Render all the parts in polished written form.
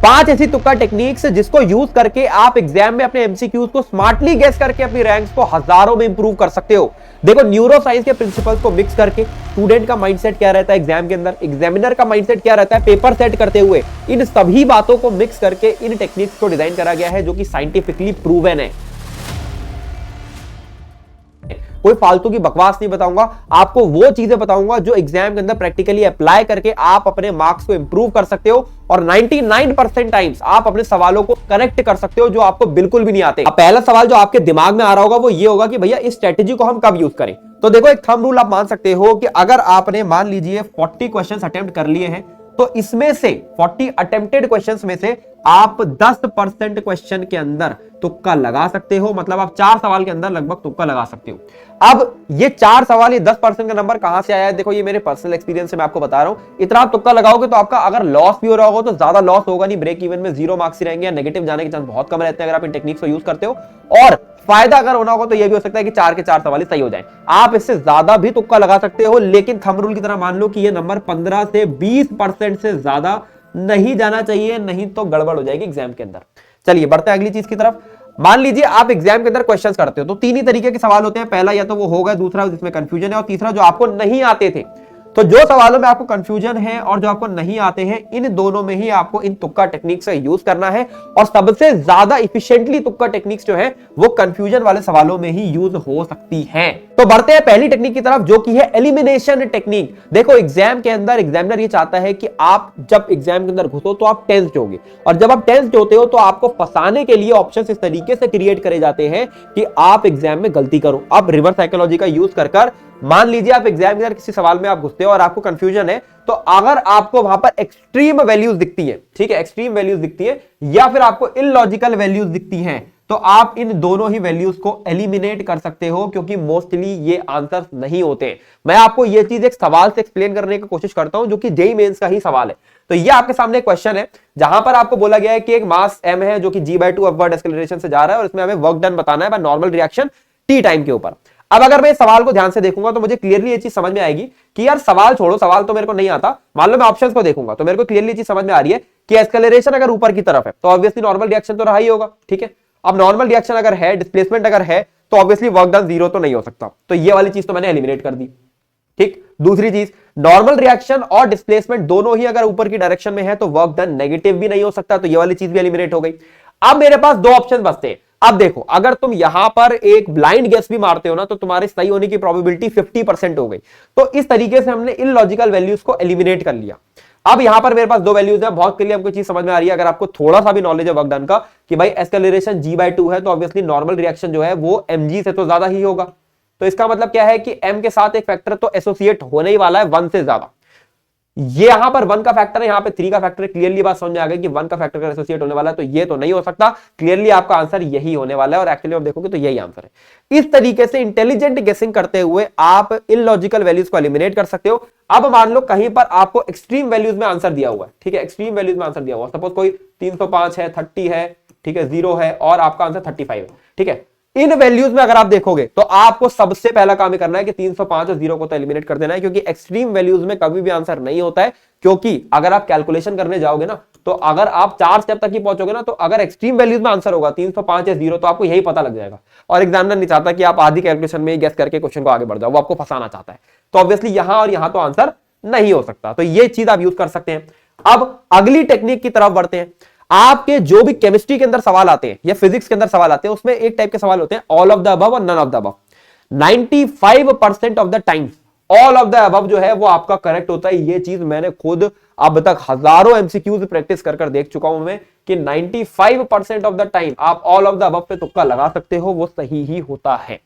5 ऐसी तुक्का टेक्निक्स जिसको यूज करके आप एग्जाम में अपने एमसीक्यूज को स्मार्टली गेस करके अपनी रैंक्स को हजारों में इंप्रूव कर सकते हो। देखो, न्यूरो साइंस के प्रिंसिपल्स को मिक्स करके स्टूडेंट का माइंडसेट क्या रहता है एग्जाम के अंदर, एग्जामिनर का माइंडसेट क्या रहता है पेपर सेट करते हुए, इन सभी बातों को मिक्स करके इन टेक्निक्स को डिजाइन करा गया है जो कि साइंटिफिकली प्रूवन है। कोई फालतू की बकवास नहीं बताऊंगा, आपको वो चीजें बताऊंगा जो एग्जाम के अंदर प्रैक्टिकली अप्लाई करके आप अपने मार्क्स को इंप्रूव कर सकते हो और 99% टाइम्स आप अपने सवालों को करेक्ट कर सकते हो जो आपको बिल्कुल भी नहीं आते। अब पहला सवाल जो आपके दिमाग में आ रहा होगा वो ये होगा कि भैया इस स्ट्रेटेजी को हम कब यूज करें। तो देखो, एक थंब रूल आप मान सकते हो कि अगर आपने मान लीजिए 40 क्वेश्चन अटेम्प्ट कर लिए हैं तो इसमें से 40 अटेम्प्टेड क्वेश्चंस में से आप 10% क्वेश्चन के अंदर तुक्का लगा सकते हो, मतलब आप 4 सवाल के अंदर लगभग तुक्का लगा सकते हो। अब ये 4 सवाल, ये 10% का नंबर कहां से आया है? देखो, ये मेरे पर्सनल एक्सपीरियंस से मैं आपको बता रहा हूं। इतना आप तुक्का लगाओगे तो आपका अगर लॉस भी हो रहा होगा तो ज्यादा लॉस होगा नहीं, ब्रेक इवन में 0 मार्क्स ही रहेंगे या नेगेटिव जाने के चांस बहुत कम रहते हैं अगर आप इन टेक्निक्स को यूज करते हो। और फायदा अगर होना होगा तो यह भी हो सकता है कि 4 के 4 सवाल ही सही हो जाए। आप इससे ज्यादा भी तुक्का लगा सकते हो, लेकिन थंब रूल की तरह मान लो कि यह नंबर 15 से 20% से ज्यादा नहीं जाना चाहिए, नहीं तो गड़बड़ हो जाएगी एग्जाम के अंदर। चलिए बढ़ते हैं अगली चीज की तरफ। मान लीजिए आप एग्जाम के अंदर क्वेश्चंस करते हो तो 3 ही तरीके के सवाल होते हैं। पहला या तो वो होगा, दूसरा जिसमें कंफ्यूजन है, और तीसरा जो आपको नहीं आते थे। तो जो सवालों में आपको कंफ्यूजन है और जो आपको नहीं आते हैं, इन दोनों में ही आपको इन तुक्का टेक्निक्स का यूज करना है। और सबसे ज्यादा इफिशिएंटली तुक्का टेक्निक्स जो है वो कंफ्यूजन वाले सवालों में ही यूज हो सकती हैं। तो बढ़ते हैं पहली टेक्निक की तरफ जो कि है एलिमिनेशन टेक्निक। देखो, एग्जाम के अंदर एग्जामिनर ये चाहता है कि आप जब एग्जाम के अंदर घुसो तो आप टेंस्ड होगे, और जब आप टेंस्ड होते हो तो आपको फंसाने के लिए ऑप्शंस इस तरीके से क्रिएट करे जाते हैं कि आप एग्जाम में गलती करो। अब रिवर्स साइकोलॉजी का यूज कर मान लीजिए आप एग्जाम के अंदर किसी सवाल में आप घुसते हो और आपको कंफ्यूजन है, तो अगर आपको वहां पर एक्सट्रीम वैल्यूज दिखती है, ठीक है, एक्सट्रीम वैल्यूज दिखती है या फिर आपको इलॉजिकल वैल्यूज दिखती हैं, तो आप इन दोनों ही वैल्यूज को एलिमिनेट कर सकते हो, क्योंकि मोस्टली ये आंसर्स नहीं होते। मैं आपको ये चीज एक सवाल से एक्सप्लेन करने की कोशिश करता हूं जो कि जेईई मेंस का ही सवाल है। तो ये आपके सामने क्वेश्चन है जहां पर आपको बोला गया है कि एक मास m है जो कि g/2 अपवर्ड एक्सेलरेशन से जा रहा है और इसमें हमें वर्क डन बताना है by normal reaction t time के ऊपर। अब अगर मैं इस सवाल को ध्यान से देखूंगा तो मुझे क्लियरली ये चीज समझ में आएगी कि यार सवाल छोड़ो, सवाल तो मेरे को नहीं आता, मान लो मैं ऑप्शंस को देखूंगा तो मेरे को क्लियरली चीज समझ में आ रही है कि एक्सेलरेशन अगर ऊपर की तरफ है तो ऑब्वियसली नॉर्मल रिएक्शन तो रहा ही होगा, ठीक है। अब नॉर्मल रिएक्शन अगर है, डिस्प्लेसमेंट अगर है, तो ऑब्वियसली वर्क डन 0 तो नहीं हो सकता, तो ये वाली चीज तो मैंने एलिमिनेट कर दी, ठीक। दूसरी चीज, नॉर्मल रिएक्शन और डिस्प्लेसमेंट दोनों ही अगर ऊपर की डायरेक्शन में है तो वर्क डन नेगेटिव भी नहीं हो सकता, तो ये वाली चीज भी एलिमिनेट हो गई। अब मेरे पास 2 ऑप्शन बचते हैं। अब देखो, अगर तुम यहां पर एक ब्लाइंड गेस भी मारते हो ना तो तुम्हारे सही होने की प्रोबेबिलिटी 50% हो गई। तो इस तरीके से हमने इलॉजिकल वैल्यूज को एलिमिनेट कर लिया। अब यहां पर मेरे पास 2 वैल्यूज है, बहुत क्लियर हमको चीज समझ में आ रही है। अगर आपको थोड़ा सा भी नॉलेज है वर्क डन का कि भाई एक्सेलरेशन g/2 है तो ऑब्वियसली नॉर्मल रिएक्शन जो है वो mg से तो ज्यादा ही होगा। तो इसका मतलब क्या है कि m के साथ एक फैक्टर तो एसोसिएट होने ही वाला है 1 से ज्यादा। ये यहां पर 1 का फैक्टर है, यहां पे 3 का फैक्टर है। क्लियरली बात समझ में आ गई कि 1 का फैक्टर अगर एसोसिएट होने वाला है तो ये तो नहीं हो सकता। क्लियरली आपका आंसर यही होने वाला है और एक्चुअली आप देखोगे तो यही आंसर है। इस तरीके से इंटेलिजेंट गेसिंग करते हुए आप इलॉजिकल वैल्यूज को एलिमिनेट कर सकते हो। अब मान लो कहीं पर आपको एक्सट्रीम वैल्यूज में आंसर दिया हुआ है, ठीक है, एक्सट्रीम वैल्यूज में आंसर दिया हुआ, सपोज कोई 305 है, 30 है, ठीक है, 0 है और आपका आंसर 35 है, ठीक है। इन वैल्यूज में अगर आप देखोगे तो आपको सबसे पहला काम करना है कि 305 और 0 को तो एलिमिनेट कर देना है, क्योंकि एक्सट्रीम वैल्यूज में कभी भी आंसर नहीं होता है। क्योंकि अगर आप कैलकुलेशन करने जाओगे ना तो अगर आप 4 स्टेप तक ही पहुंचोगे ना तो अगर एक्सट्रीम वैल्यूज में आंसर होगा 305 या 0 तो आपको यही पता लग जाएगा। और एग्जामिनर नहीं चाहता कि आप आधी कैलकुलेशन में गेस करके क्वेश्चन को आगे बढ़ जाओ, वो आपको फंसाना चाहता है। तो ऑब्वियसली यहां और यहां तो आंसर नहीं हो सकता, तो ये चीज आप यूज कर सकते हैं। अब अगली टेक्निक की तरफ बढ़ते हैं। आपके जो भी केमिस्ट्री के अंदर सवाल आते हैं या फिजिक्स के अंदर सवाल आते हैं उसमें एक टाइप के सवाल होते हैं ऑल ऑफ द अबव और none of the above. 95% of the time all of the above जो है वो आपका करेक्ट होता है। ये चीज मैंने खुद अब तक हजारों एमसीक्यूज प्रैक्टिस कर देख चुका हूं मैं कि 95% ऑफ द टाइम आप ऑल ऑफ द अबव पे तुक्का लगा सकते हो, वो सही ही होता है।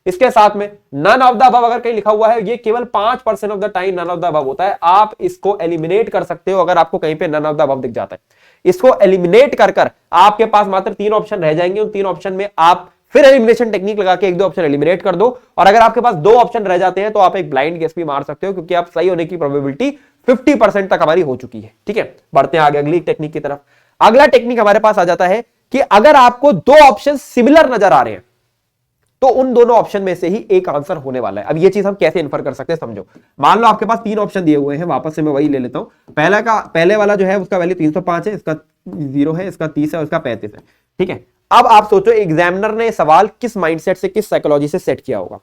इसके साथ में नन ऑफ द अबव अगर कहीं लिखा हुआ है, ये केवल 5% of the time none of the above होता है। आप इसको एलिमिनेट कर सकते हो अगर आपको कहीं पे नन ऑफ द अबव दिख जाता है। इसको एलिमिनेट कर आपके पास मात्र 3 ऑप्शन रह जाएंगे। उन 3 ऑप्शन में आप फिर एलिमिनेशन टेक्निक लगा के 1-2 ऑप्शन एलिमिनेट कर दो, और अगर आपके पास 2 ऑप्शन रह जाते हैं तो आप एक ब्लाइंड गेस भी मार सकते हो, क्योंकि आप सही होने की प्रोबेबिलिटी 50% तक हमारी हो चुकी है, ठीक है। बढ़ते हैं आगे अगली टेक्निक की तरफ। अगला टेक्निक हमारे पास आ जाता है कि अगर आपको 2 ऑप्शन सिमिलर नजर आ रहे हैं तो उन दोनों ऑप्शन में से ही एक आंसर होने वाला है। अब ये चीज हम कैसे इन्फर कर सकते हैं समझो। मान लो आपके पास 3 ऑप्शन दिए हुए हैं, वापस से मैं वही ले लेता हूं। पहले वाला जो है उसका वैल्यू 305 है, इसका 0 है, इसका 30 है और इसका 35 है। ठीक है, अब आप सोचो एग्जामिनर ने सवाल किस माइंडसेट से, किस साइकोलॉजी से सेट किया होगा।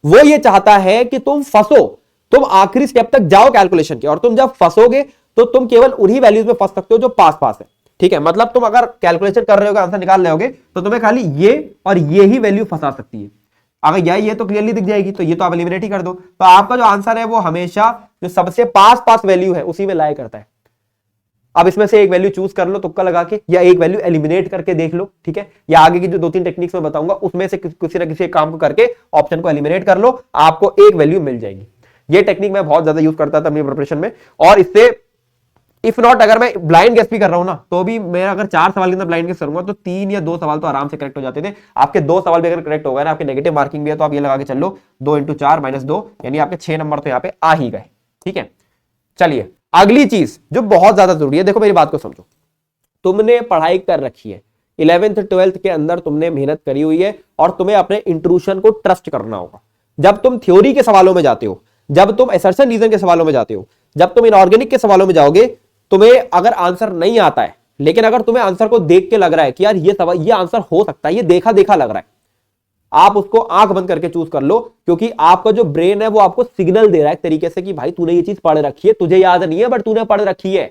वो ये चाहता है कि तुम फंसो, तुम आखिरी स्टेप तक जाओ कैलकुलेशन के, और तुम जब फंसोगे तो तुम केवल उन्हीं वैल्यूज में फंस सकते हो जो पास पास है। ठीक है, मतलब तुम अगर कैलकुलेशन कर रहे हो, आंसर निकाल रहे होगे, तो तुम्हें खाली ये और ये ही वैल्यू फंसा सकती है। अगर ये तो क्लियरली दिख जाएगी, तो ये तो आप एलिमिनेट ही कर दो, तो आपका जो आंसर है वो हमेशा जो सबसे पास पास वैल्यू है उसी में लाई करता है। अब इसमें से एक वैल्यू चूज कर लो तुक्का लगा के, या एक वैल्यू एलिमिनेट करके देख लो। ठीक है, या आगे की जो 2-3 टेक्निक्स में बताऊंगा उसमें से किसी ना किसी काम को करके ऑप्शन को एलिमिनेट कर लो, आपको एक वैल्यू मिल जाएगी। ये टेक्निक मैं बहुत ज्यादा यूज करता था अपनी प्रिपरेशन में, और इससे इफ नॉट अगर मैं ब्लाइंड गेस भी कर रहा हूं ना, तो भी मैं अगर 4 सवाल के अंदर ब्लाइंड गेस करूंगा तो 3 या 2 सवाल तो आराम से करेक्ट हो जाते थे। आपके 2 सवाल भी अगर करेक्ट हो गए ना, आपके नेगेटिव मार्किंग भी है, तो आप ये लगा के चल लो 2 × 4 - 2, यानी आपके 6 नंबर तो यहाँ पे आ ही गए। ठीक है, चलिए अगली चीज जो बहुत ज्यादा जरूरी है, देखो मेरी बात को समझो। तुमने पढ़ाई कर रखी है, 11th 12th के अंदर तुमने मेहनत करी हुई है, और तुम्हें अपने इंट्रूशन को ट्रस्ट करना होगा। जब तुम थ्योरी के सवालों में जाते हो, जब तुम असर्शन रीजन के सवालों में जाते हो, जब तुम इनऑर्गेनिक के सवालों में जाओगे, तुम्हें अगर आंसर नहीं आता है, लेकिन अगर तुम्हें आंसर को देख के लग रहा है कि यार ये सवाल, ये आंसर हो सकता है, ये देखा देखा लग रहा है, आप उसको आंख बंद करके चूज कर लो, क्योंकि आपका जो ब्रेन है वो आपको सिग्नल दे रहा है एक तरीके से कि भाई तूने ये चीज पढ़ रखी है, तुझे याद नहीं है बट तूने पढ़ रखी है।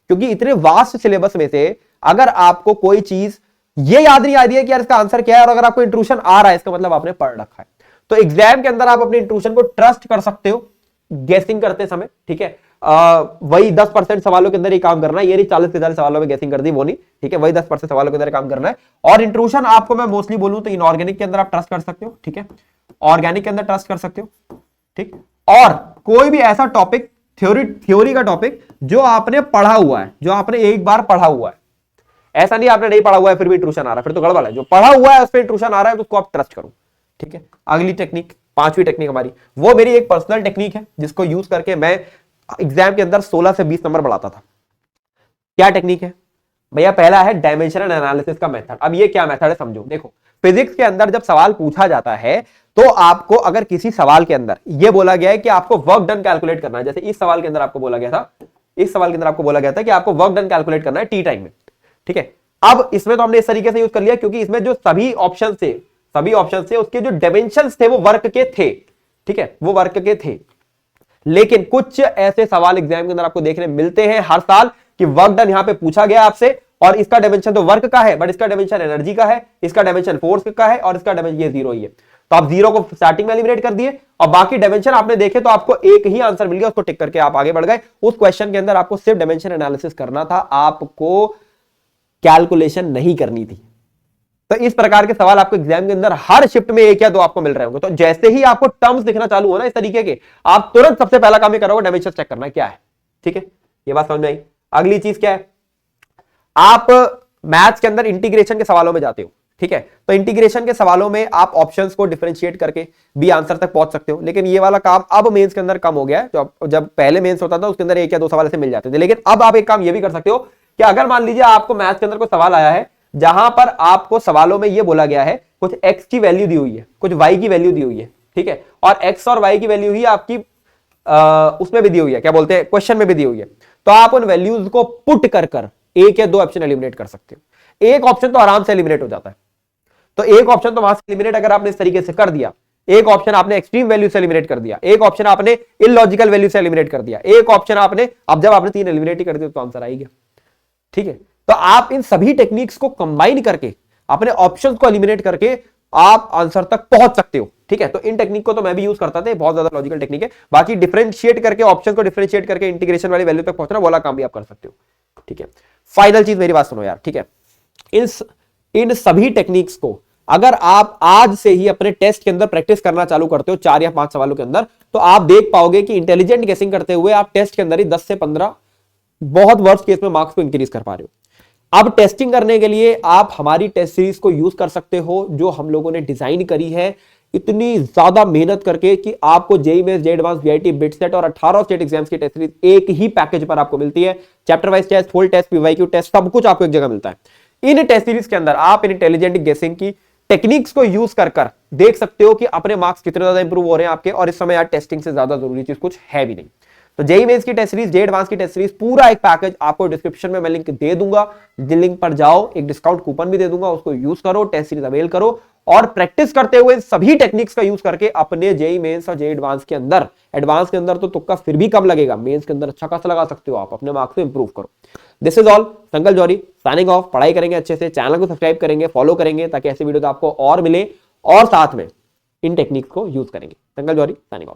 क्योंकि इतने वास्ट सिलेबस में से अगर आपको कोई चीज ये याद नहीं आ रही है कि यार इसका आंसर क्या है, और अगर आपको इंट्रूशन आ रहा है, इसका मतलब आपने पढ़ रखा है। तो एग्जाम के अंदर आप अपने इंट्रूशन को ट्रस्ट कर सकते हो गेसिंग करते समय। ठीक है, वही 10% सवालों के अंदर ये काम करना है, ये नहीं 40 से 40 सवालों में गेसिंग कर दी, वो नहीं। ठीक है, वही 10% सवालों के अंदर काम करना है। और इंट्रूशन आपको मैं मोस्टली बोलूं तो इनऑर्गेनिक के अंदर आप ट्रस्ट कर सकते हो। ठीक है, ऑर्गेनिक के अंदर ट्रस्ट कर सकते हो। ठीक, और कोई भी ऐसा टॉपिक, थ्योरी का टॉपिक जो आपने पढ़ा हुआ है, जो आपने एक बार पढ़ा हुआ है, ऐसा नहीं आपने नहीं पढ़ा हुआ है फिर भी इंट्रूशन आ रहा है, फिर तो गड़बड़ है। जो पढ़ा हुआ है उस पर इंट्रूशन आ रहा है तो उसको आप ट्रस्ट करो। ठीक है, अगली टेक्निक, 5वीं टेक्निक हमारी, वो मेरी एक पर्सनल टेक्निक है जिसको यूज करके मैं एग्जाम के अंदर 16 से 20 नंबर बढ़ाता था। क्या टेक्निक है भैया? पहला है डायमेंशनल एनालिसिस का मेथड। अब ये क्या मेथड है समझो। देखो, फिजिक्स के अंदर जब सवाल पूछा जाता है तो आपको अगर किसी सवाल के अंदर ये बोला गया है कि आपको वर्क डन कैलकुलेट करना है, जैसे इस सवाल के अंदर आपको बोला गया था, इस सवाल के अंदर आपको बोला गया था कि आपको वर्क डन कैलकुलेट करना है टी टाइम में। ठीक है, अब इसमें तो हमने इस तरीके से यूज कर लिया क्योंकि इसमें जो सभी ऑप्शन थे उसके जो डायमेंशंस थे वो वर्क के थे। ठीक है, वो वर्क के थे। लेकिन कुछ ऐसे सवाल एग्जाम के अंदर आपको देखने मिलते हैं हर साल कि वर्क डन यहां पे पूछा गया आपसे, और इसका डायमेंशन तो वर्क का है बट इसका डायमेंशन एनर्जी का है, इसका डायमेंशन फोर्स का है, और इसका डायमेंशन ये 0 ही है। तो आप 0 को स्टार्टिंग में एलिमिनेट कर दिए और बाकी डायमेंशन आपने देखे तो आपको एक ही आंसर मिल गया, उसको टिक करके आप आगे बढ़ गए। उस क्वेश्चन के अंदर आपको सिर्फ डायमेंशन एनालिसिस करना था, आपको कैलकुलेशन नहीं करनी थी। तो इस प्रकार के सवाल आपको एग्जाम के अंदर हर शिफ्ट में 1 या 2 आपको मिल रहे होंगे। तो जैसे ही आपको टर्म्स दिखना चालू हो ना इस तरीके के, आप तुरंत सबसे पहला काम ये करोगे डायमेंशन चेक करना क्या है। ठीक है, ये बात समझ में आई। अगली चीज क्या है, आप मैथ्स के अंदर इंटीग्रेशन के सवालों में जाते हो। ठीक है, तो इंटीग्रेशन के सवालों में आप ऑप्शंस को डिफरेंशिएट करके भी आंसर तक पहुंच सकते हो, लेकिन ये वाला काम अब मेंस के अंदर कम हो गया है। जब पहले मेंस होता था उसके अंदर 1 या 2 सवाल ऐसे मिल जाते थे, लेकिन अब आप एक काम ये भी कर सकते हो कि अगर मान लीजिए आपको मैथ्स के अंदर कोई सवाल आया है जहां पर आपको सवालों में यह बोला गया है कुछ x की वैल्यू दी हुई है, कुछ y की वैल्यू दी हुई है। ठीक है, और x और y की वैल्यू ही आपकी उसमें भी दी हुई है, क्या बोलते हैं, क्वेश्चन में भी दी हुई है। तो आप उन वैल्यूज को पुट कर 1 या 2 ऑप्शन एलिमिनेट कर सकते हो। एक ऑप्शन तो आराम से एलिमिनेट हो जाता है, तो एक ऑप्शन तो वहां से एलिमिनेट अगर आपने इस तरीके से कर दिया, एक ऑप्शन आपने एक्सट्रीम वैल्यू से एलिमिनेट कर दिया, एक ऑप्शन आपने इलॉजिकल वैल्यू से एलिमिनेट कर दिया, एक ऑप्शन आपने, अब जब आपने 3 एलिमिनेट ही कर दिया तो आंसर आएगा। ठीक है, तो आप इन सभी टेक्निक्स को कंबाइन करके अपने ऑप्शंस को एलिमिनेट करके आप आंसर तक पहुंच सकते हो। ठीक है, तो इन टेक्निक को तो मैं भी यूज करता था, बहुत ज्यादा लॉजिकल टेक्निक है। बाकी डिफरेंशिएट करके, ऑप्शन को डिफरेंशिएट करके इंटीग्रेशन वाली वैल्यू तक पहुंचना वाला काम भी आप कर सकते हो। ठीक है, फाइनल चीज मेरी बात सुनो यार। ठीक है, इन सभी टेक्निक्स को अगर आप आज से ही अपने टेस्ट के अंदर प्रैक्टिस करना चालू करते हो 4 या 5 सवालों के अंदर, तो आप देख पाओगे कि इंटेलिजेंट गेसिंग करते हुए आप टेस्ट के अंदर ही 10 से 15 बहुत वर्स्ट केस में मार्क्स को इंक्रीज कर पा रहे हो। अब टेस्टिंग करने के लिए आप हमारी टेस्ट सीरीज को यूज कर सकते हो जो हम लोगों ने डिजाइन करी है इतनी ज्यादा मेहनत करके कि आपको JEE mains, JEE advance, VIT, BITSAT और 18 स्टेट एग्जाम्स की टेस्ट सीरीज एक ही पैकेज पर आपको मिलती है। Chapter wise test, full test, PYQ test, सब कुछ आपको एक जगह मिलता है। इन टेस्ट सीरीज के अंदर आप इन इंटेलिजेंट गेसिंग की टेक्निक्स को यूज कर देख सकते हो कि अपने मार्क्स कितने ज्यादा इंप्रूव हो रहे हैं आपके। और इस समय यार टेस्टिंग से ज्यादा जरूरी चीज कुछ है भी नहीं। तो जेईई मेंस की टेस्ट सीरीज, जेईई एडवांस की टेस्ट सीरीज, पूरा एक पैकेज आपको डिस्क्रिप्शन में मैं लिंक दे दूंगा। लिंक पर जाओ, एक डिस्काउंट कूपन भी दे दूंगा, उसको यूज करो, टेस्ट सीरीज अवेल करो और प्रैक्टिस करते हुए सभी टेक्निक्स का यूज करके अपने जेईई मेंस और जेईई एडवांस के अंदर, एडवांस के अंदर तो तुक्का फिर भी कम लगेगा, मेंस के अंदर अच्छा खासा लगा सकते हो आप, अपने मार्क्स को इंप्रूव करो। दिस इज ऑल, संकल्प जौहरी साइनिंग ऑफ। पढ़ाई करेंगे अच्छे से, चैनल को सब्सक्राइब करेंगे, फॉलो करेंगे ताकि ऐसे वीडियो आपको और मिले और साथ में इन टेक्निक्स को यूज करेंगे। संकल्प जौहरी साइनिंग ऑफ।